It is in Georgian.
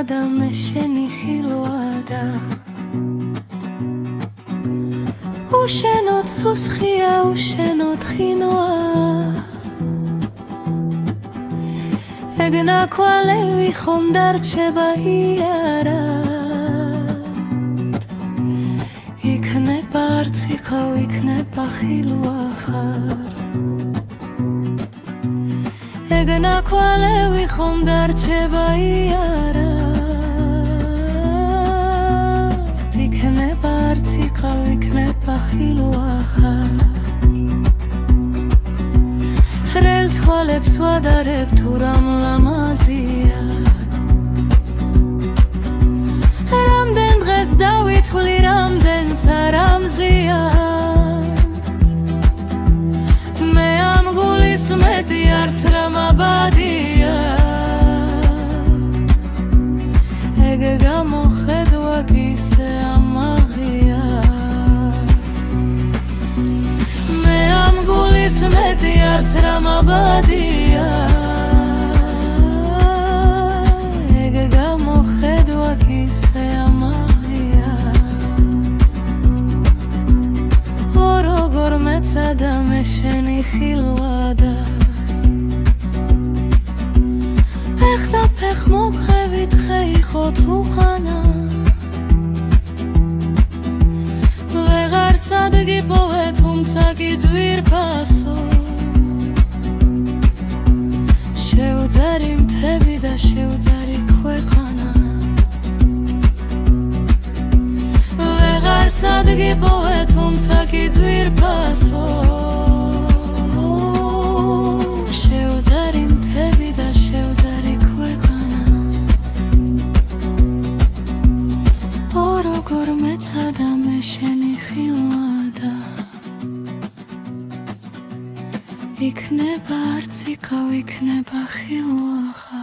მეცადა მე შენი ხილვა და უშენოდ სუსხია უშენოდ ხინვა ეგნა კვალევი ხომ დარჩება იარა იქნება არც იყავ იქნება ხილვა ხარ ეგნა კვალევი ხომ დარჩება იარა იქნება არც იყავ იქნება ხილვა ხარ ხრელ თვალებს ვადარებ თუ რამ ლამაზია რამდენ დღეს დავითვლი რამდენს არ ამზიანს მე ამ გულის მეტი არც რამ აბადია ეგ გამოხედვა გისე ამაღია მე ამ გულის მეტი არც რამ აბადია ეგ გამოხედვა გისე ამაღია როგორ მეცადა მე შენი ხილვა და ფეხ და ფეხ მომხევით ხეიხოთ უყანა ვეღარ სადგი პოვე თუმცა კი ძვირფასო შევძარი მთები და შევძარი ქვეყანა ვეღარ სადგი პოვე თუმცა კი ძვირფასო შევძარი მთები და შევძარი ქვეყანა როგორ მეცადა მე შენი ხილვა და იქნება არც იყავ იქნება ხილვა ხარ